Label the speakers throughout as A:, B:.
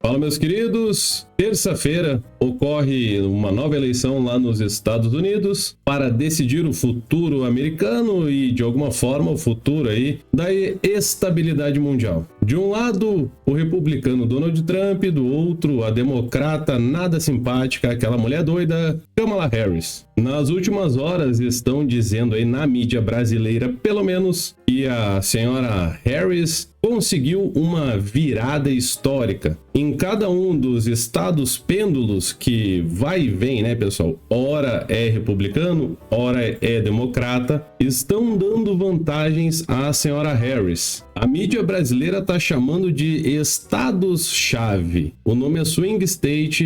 A: Fala, meus queridos. Terça-feira ocorre uma nova eleição lá nos Estados Unidos para decidir o futuro americano e, de alguma forma, o futuro aí da estabilidade mundial. De um lado, o republicano Donald Trump, do outro, a democrata nada simpática, aquela mulher doida, Kamala Harris. Nas últimas horas estão dizendo aí na mídia brasileira, pelo menos, que a senhora Harris conseguiu uma virada histórica. Em cada um dos estados pêndulos que vai e vem, né, pessoal? Ora é republicano, ora é democrata, estão dando vantagens à senhora Harris. A mídia brasileira está chamando de estados-chave. O nome é Swing State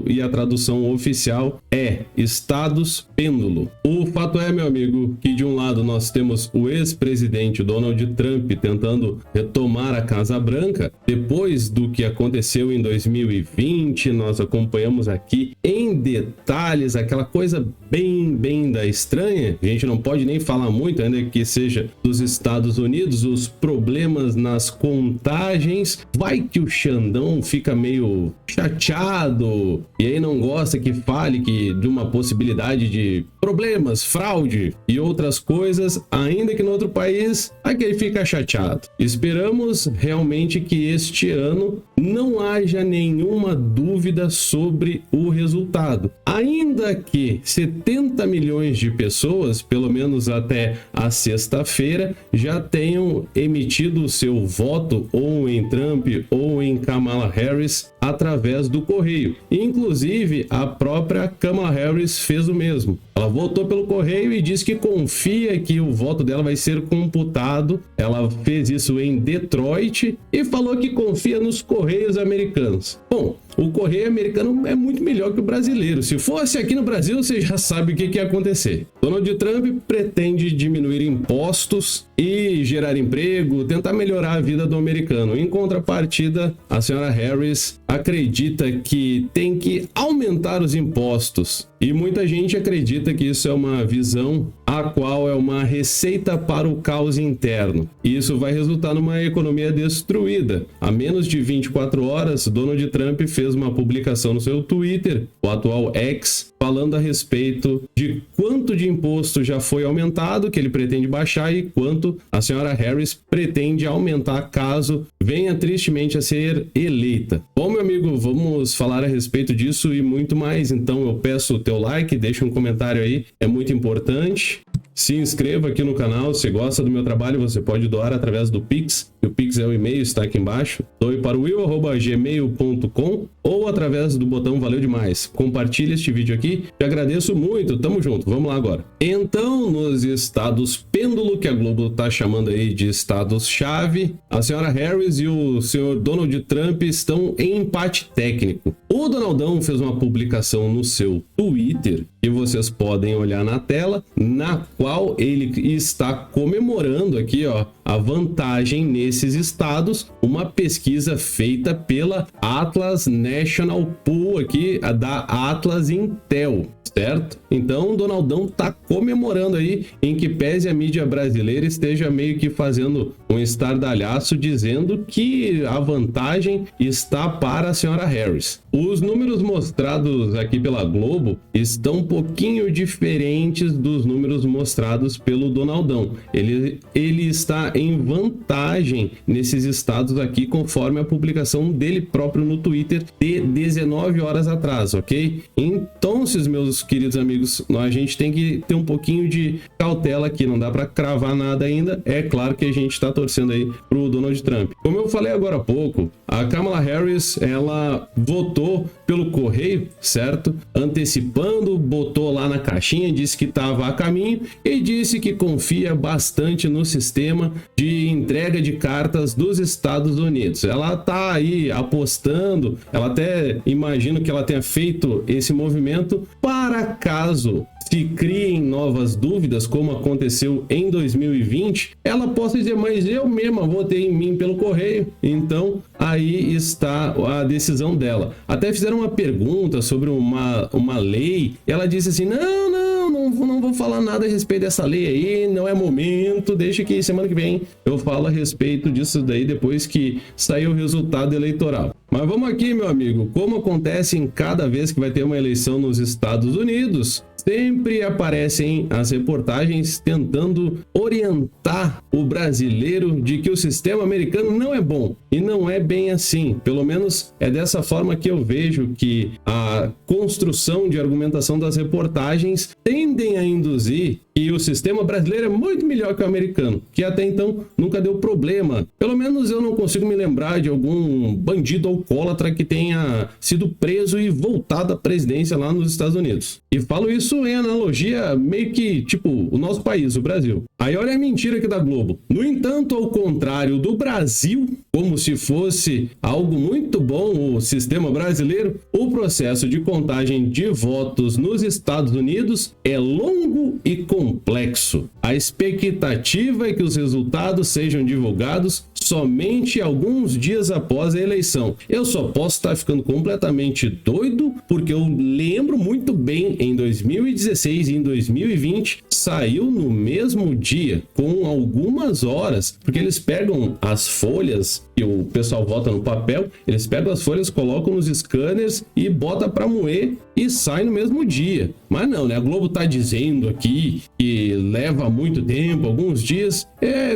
A: e a tradução oficial é estados pêndulo. O fato é, meu amigo, que de um lado nós temos o ex-presidente Donald Trump tentando retomar a Casa Branca. Depois do que aconteceu em 2020, nós acompanhamos aqui em detalhes aquela coisa bem da estranha. A gente não pode nem falar muito, ainda que seja dos Estados Unidos, os problemas nas contagens. Vai que o Xandão fica meio chateado e aí não gosta que fale de uma possibilidade de problemas, fraude e outras coisas, ainda que no outro país, aqui ele fica chateado. Esperamos realmente que este ano não haja nenhuma dúvida sobre o resultado. Ainda que 70 milhões de pessoas, pelo menos até a sexta-feira, já tenham emitido o seu voto ou em Trump ou em Kamala Harris através do correio. Inclusive, a própria Kamala Harris fez o mesmo. Ela votou pelo correio e disse que confia que o voto dela vai ser computado. Ela fez isso em Detroit e falou que confia nos correios americanos. Bom, o correio americano é muito melhor que o brasileiro. Se fosse aqui no Brasil, você já sabe o que ia acontecer. Donald Trump pretende diminuir impostos e gerar emprego, tentar melhorar a vida do americano. Em contrapartida, a senhora Harris acredita que tem que aumentar os impostos. E muita gente acredita que isso é uma visão a qual é uma receita para o caos interno. E isso vai resultar numa economia destruída. Há menos de 24 horas, Donald Trump fez uma publicação no seu Twitter, o atual X, falando a respeito de quanto de imposto já foi aumentado, que ele pretende baixar, e quanto a senhora Harris pretende aumentar caso venha tristemente a ser eleita. Bom, meu amigo, vamos falar a respeito disso e muito mais. Então eu peço o teu like, deixa um comentário aí, é muito importante. Se inscreva aqui no canal, se gosta do meu trabalho, você pode doar através do Pix. O Pix é o e-mail, está aqui embaixo. Doe para o will@gmail.com ou através do botão Valeu Demais. Compartilhe este vídeo aqui, te agradeço muito, tamo junto, vamos lá agora. Então, nos estados pêndulo, que a Globo tá chamando aí de estados-chave, a senhora Harris e o senhor Donald Trump estão em empate técnico. O Donaldão fez uma publicação no seu Twitter, que vocês podem olhar na tela, na qual ele está comemorando aqui, ó, a vantagem nesses estados, uma pesquisa feita pela Atlas National Poll aqui, da Atlas Intel, certo? Então o Donaldão tá comemorando aí, em que pese a mídia brasileira esteja meio que fazendo um estardalhaço dizendo que a vantagem está para a senhora Harris. Os números mostrados aqui pela Globo estão um pouquinho diferentes dos números mostrados pelo Donaldão. Ele está em vantagem nesses estados aqui, conforme a publicação dele próprio no Twitter de 19 horas atrás, ok? Então, meus queridos amigos, a gente tem que ter um pouquinho de cautela aqui, não dá para cravar nada ainda. É claro que a gente está torcendo aí pro Donald Trump. Como eu falei agora há pouco, a Kamala Harris, ela votou pelo correio, certo? Antecipando, botou lá na caixinha, disse que estava a caminho e disse que confia bastante no sistema de entrega de cartas dos Estados Unidos. Ela tá aí apostando, ela até imagino que ela tenha feito esse movimento para caso se criem novas dúvidas, como aconteceu em 2020, ela possa dizer, mas eu mesma votei em mim pelo correio. Então, aí está a decisão dela. Até fizeram uma pergunta sobre uma lei, e ela disse assim, não vou falar nada a respeito dessa lei aí, não é momento, deixa que semana que vem eu falo a respeito disso daí, depois que sair o resultado eleitoral. Mas vamos aqui, meu amigo, como acontece em cada vez que vai ter uma eleição nos Estados Unidos, sempre aparecem as reportagens tentando orientar o brasileiro de que o sistema americano não é bom. E não é bem assim. Pelo menos é dessa forma que eu vejo que a construção de argumentação das reportagens tendem a induzir que o sistema brasileiro é muito melhor que o americano, que até então nunca deu problema. Pelo menos eu não consigo me lembrar de algum bandido alcoólatra que tenha sido preso e voltado à presidência lá nos Estados Unidos. E falo isso em analogia meio que, tipo, o nosso país, o Brasil. Aí olha a mentira aqui da Globo. No entanto, ao contrário do Brasil, como se fosse algo muito bom o sistema brasileiro, o processo de contagem de votos nos Estados Unidos é longo e complexo. A expectativa é que os resultados sejam divulgados somente alguns dias após a eleição. Eu só posso estar ficando completamente doido, porque eu lembro muito bem, em 2016 e em 2020, saiu no mesmo dia, com algumas horas, porque eles pegam as folhas que o pessoal vota no papel, eles pegam as folhas, colocam nos scanners e bota para moer e sai no mesmo dia. Mas não, né? A Globo tá dizendo aqui que leva muito tempo, alguns dias.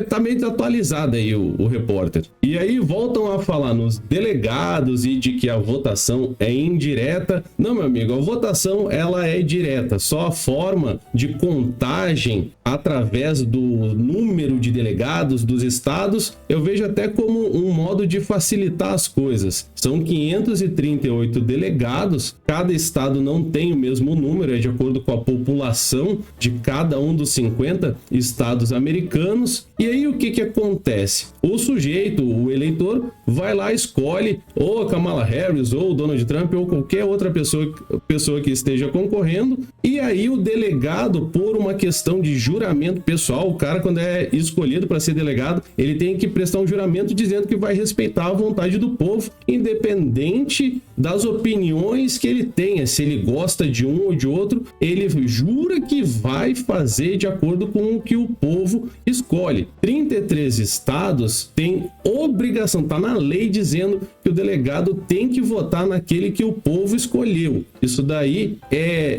A: Tá meio desatualizado aí o repórter. E aí voltam a falar nos delegados e de que a votação é indireta. Não, meu amigo, a votação ela é direta. Só a forma de contagem através do número de delegados dos estados, eu vejo até como um modo de facilitar as coisas. São 538 delegados, cada estado não tem o mesmo número, é de acordo com a população de cada um dos 50 estados americanos. E aí o que acontece? O sujeito, o eleitor, vai lá e escolhe ou a Kamala Harris, ou o Donald Trump, ou qualquer outra pessoa que esteja concorrendo, e aí o delegado, por uma questão de juramento pessoal, o cara, quando é escolhido para ser delegado, ele tem que prestar um juramento dizendo que vai respeitar a vontade do povo, independente das opiniões que ele tenha, se ele gosta de um ou de outro, ele jura que vai fazer de acordo com o que o povo escolhe. 33 estados têm obrigação, tá na lei dizendo que o delegado tem que votar naquele que o povo escolheu. Isso daí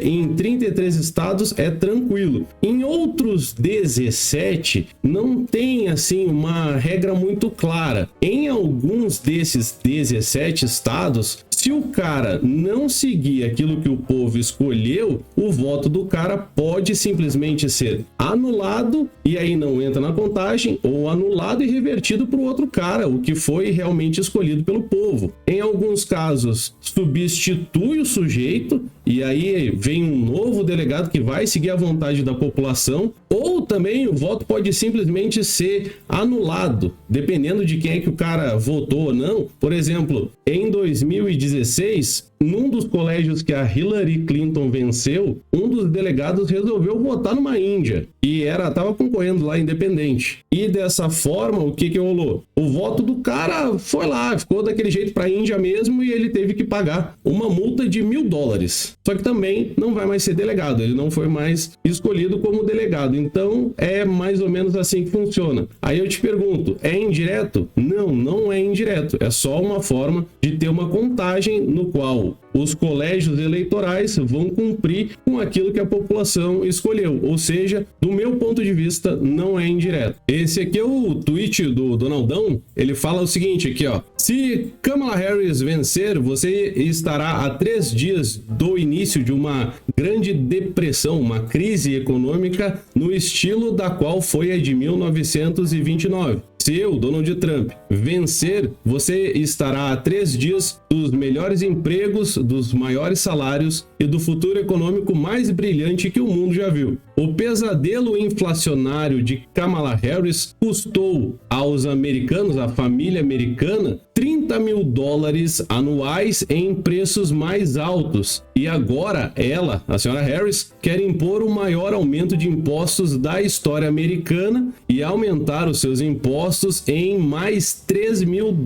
A: em 33 estados é tranquilo. Em outros 17 não tem assim uma regra muito clara. Em alguns desses 17 estados, se o cara não seguir aquilo que o povo escolheu, o voto do cara pode simplesmente ser anulado e aí não entra na contagem, ou anulado e revertido para o outro cara, o que foi realmente escolhido pelo povo. Em alguns casos, substitui o sujeito e aí vem um novo delegado que vai seguir a vontade da população, ou também o voto pode simplesmente ser anulado, dependendo de quem é que o cara votou ou não. Por exemplo, em 2016, num dos colégios que a Hillary Clinton venceu, um dos delegados resolveu votar numa índia e estava concorrendo lá independente. E dessa forma, o que rolou? O voto do cara foi lá, ficou daquele jeito para a Índia mesmo, e ele teve que pagar uma multa de $1.000. Só que também não vai mais ser delegado, ele não foi mais escolhido como delegado. Então é mais ou menos assim que funciona. Aí eu te pergunto, é indireto? Não, não é indireto. É só uma forma de ter uma contagem no qual os colégios eleitorais vão cumprir com aquilo que a população escolheu. Ou seja, do meu ponto de vista, não é indireto. Esse aqui é o tweet do Donaldão. Ele fala o seguinte aqui, ó. Se Kamala Harris vencer, você estará a 3 dias do início de uma grande depressão, uma crise econômica no estilo da qual foi a de 1929. Se o Donald Trump vencer, você estará a 3 dias dos melhores empregos, dos maiores salários e do futuro econômico mais brilhante que o mundo já viu. O pesadelo inflacionário de Kamala Harris custou aos americanos, à família americana, $30 mil anuais em preços mais altos. E agora ela, a senhora Harris, quer impor o maior aumento de impostos da história americana e aumentar os seus impostos em mais $3 mil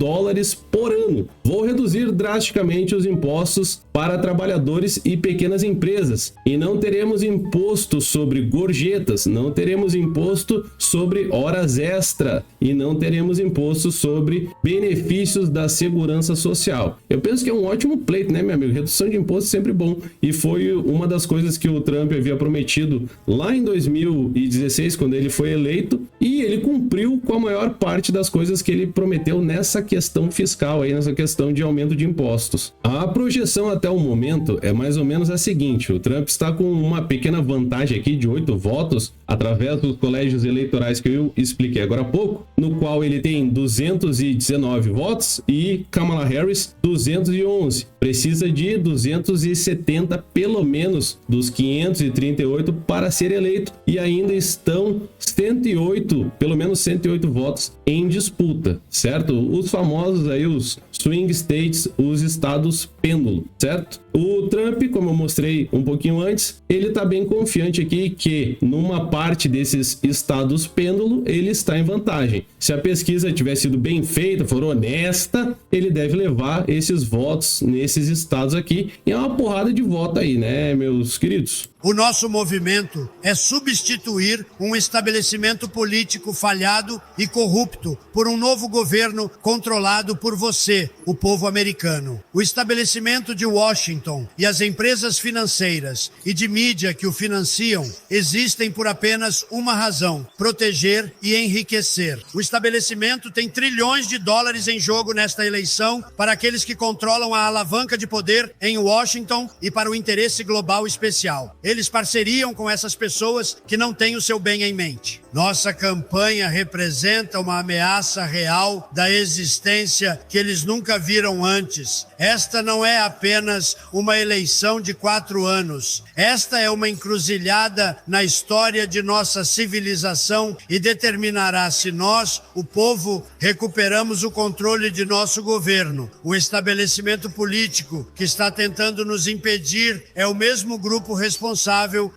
A: por ano. Vou reduzir drasticamente os impostos para trabalhadores e pequenas empresas. E não teremos imposto sobre gorjetas, não teremos imposto sobre horas extra e não teremos imposto sobre benefícios da segurança social. Eu penso que é um ótimo pleito, né, meu amigo? Redução de imposto é sempre bom. E foi uma das coisas que o Trump havia prometido lá em 2016, quando ele foi eleito, e ele cumpriu com a maior parte das coisas que ele prometeu nessa questão fiscal, aí, nessa questão de aumento de impostos. A projeção até o momento é mais ou menos a seguinte: o Trump está com uma pequena vantagem aqui de 8 votos, através dos colégios eleitorais que eu expliquei agora há pouco, no qual ele tem 219 votos e Kamala Harris 211. Precisa de 270 pelo menos dos 538 para ser eleito, e ainda estão 108, pelo menos 108 votos em disputa, certo? Os famosos aí, os swing states, os estados pêndulo, certo? O Trump, como eu mostrei um pouquinho antes, ele está bem confiante aqui que numa parte desses estados pêndulo ele está em vantagem. Se a pesquisa tiver sido bem feita, for honesta, ele deve levar esses votos nesses estados aqui, e é uma porrada de voto aí, né, meus queridos?
B: O nosso movimento é substituir um estabelecimento político falhado e corrupto por um novo governo controlado por você, o povo americano. O estabelecimento de Washington e as empresas financeiras e de mídia que o financiam existem por apenas uma razão: proteger e enriquecer. O estabelecimento tem trilhões de dólares em jogo nesta eleição para aqueles que controlam a alavanca de poder em Washington e para o interesse global especial. Eles parceriam com essas pessoas que não têm o seu bem em mente. Nossa campanha representa uma ameaça real da existência que eles nunca viram antes. Esta não é apenas uma eleição de 4 anos. Esta é uma encruzilhada na história de nossa civilização e determinará se nós, o povo, recuperamos o controle de nosso governo. O estabelecimento político que está tentando nos impedir é o mesmo grupo responsável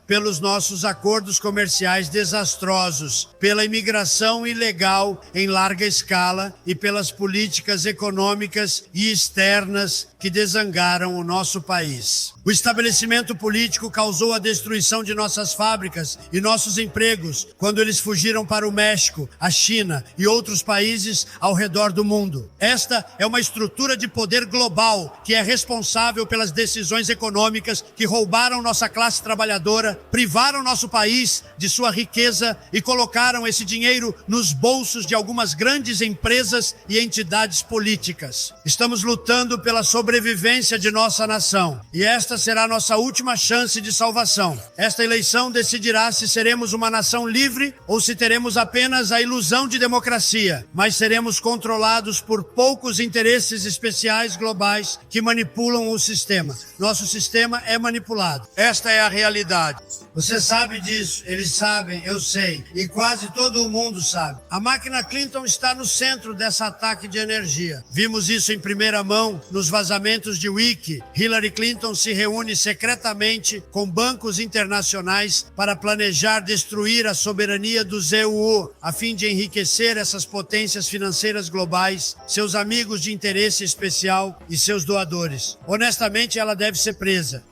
B: pelos nossos acordos comerciais desastrosos, pela imigração ilegal em larga escala e pelas políticas econômicas e externas que desangaram o nosso país. O estabelecimento político causou a destruição de nossas fábricas e nossos empregos quando eles fugiram para o México, a China e outros países ao redor do mundo. Esta é uma estrutura de poder global que é responsável pelas decisões econômicas que roubaram nossa classe trabalhadora, privaram nosso país de sua riqueza e colocaram esse dinheiro nos bolsos de algumas grandes empresas e entidades políticas. Estamos lutando pela sobrevivência de nossa nação e esta será nossa última chance de salvação. Esta eleição decidirá se seremos uma nação livre ou se teremos apenas a ilusão de democracia, mas seremos controlados por poucos interesses especiais globais que manipulam o sistema. Nosso sistema é manipulado. Esta é a realidade. Você sabe disso, eles sabem, eu sei, e quase todo mundo sabe. A máquina Clinton está no centro desse ataque de energia. Vimos isso em primeira mão nos vazamentos de Wiki. Hillary Clinton se reúne secretamente com bancos internacionais para planejar destruir a soberania do ZUU, a fim de enriquecer essas potências financeiras globais, seus amigos de interesse especial e seus doadores. Honestamente, ela deve ser presa.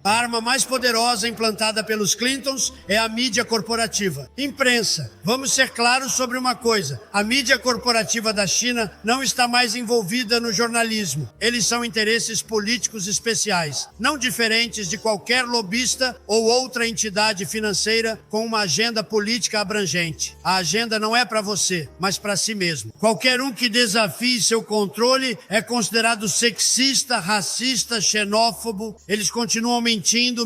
B: A arma mais poderosa implantada pelos Clintons é a mídia corporativa. Imprensa. Vamos ser claros sobre uma coisa: a mídia corporativa da China não está mais envolvida no jornalismo. Eles são interesses políticos especiais, não diferentes de qualquer lobista ou outra entidade financeira com uma agenda política abrangente. A agenda não é para você, mas para si mesmo. Qualquer um que desafie seu controle é considerado sexista, racista, xenófobo. Eles continuam mentindo.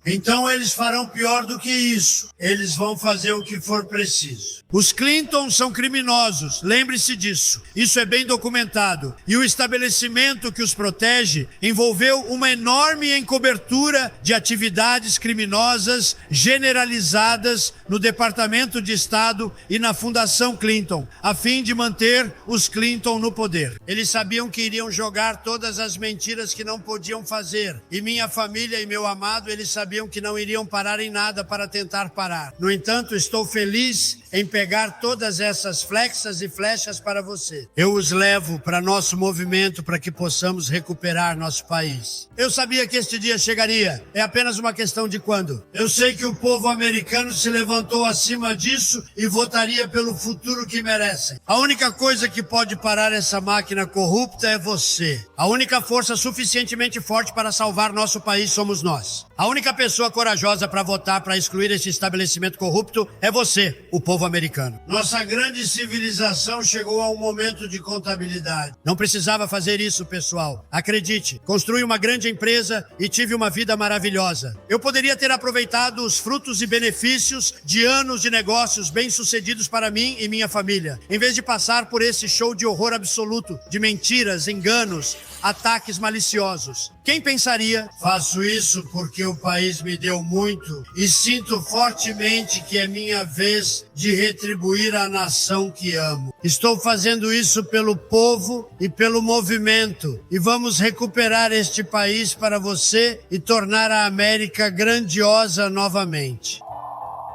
B: Então eles farão pior do que isso. Eles vão fazer o que for preciso. Os Clintons são criminosos, lembre-se disso. Isso é bem documentado. E o estabelecimento que os protege envolveu uma enorme encobertura de atividades criminosas generalizadas no Departamento de Estado e na Fundação Clinton, a fim de manter os Clinton no poder. Eles sabiam que iriam jogar todas as mentiras que não podiam fazer. E minha família e meu amado, eles sabiam que não iriam parar em nada para tentar parar. No entanto, estou feliz em pegar todas essas flexas e flechas para você. Eu os levo para nosso movimento para que possamos recuperar nosso país. país. Eu sabia que este dia chegaria. É apenas uma questão de quando. Eu sei que o povo americano se levantou acima disso e votaria pelo futuro que merecem. A única coisa que pode parar essa máquina corrupta é você. A única força suficientemente forte para salvar nosso país somos nós. A única pessoa corajosa para votar para excluir este estabelecimento corrupto é você, o povo americano. Nossa grande civilização chegou a um momento de contabilidade. Não precisava fazer isso, pessoal. Acredite, construí uma grande empresa e tive uma vida maravilhosa. Eu poderia ter aproveitado os frutos e benefícios de anos de negócios bem-sucedidos para mim e minha família, em vez de passar por esse show de horror absoluto, de mentiras, enganos, ataques maliciosos. Quem pensaria? Faço isso porque o país me deu muito e sinto fortemente que é minha vez de retribuir a nação que amo. Estou fazendo isso pelo povo e pelo movimento e vamos recuperar este país para você e tornar a América grandiosa novamente.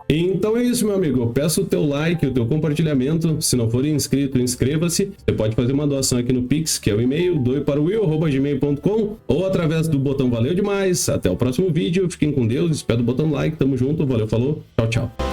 A: Então é isso, meu amigo. Peço o teu like, o teu compartilhamento. Se não for inscrito, inscreva-se. Você pode fazer uma doação aqui no Pix, que é o e-mail doiparowill@gmail.com, ou através do botão Valeu Demais. Até o próximo vídeo. Fiquem com Deus. Espero o botão like. Tamo junto. Valeu, falou. Tchau, tchau.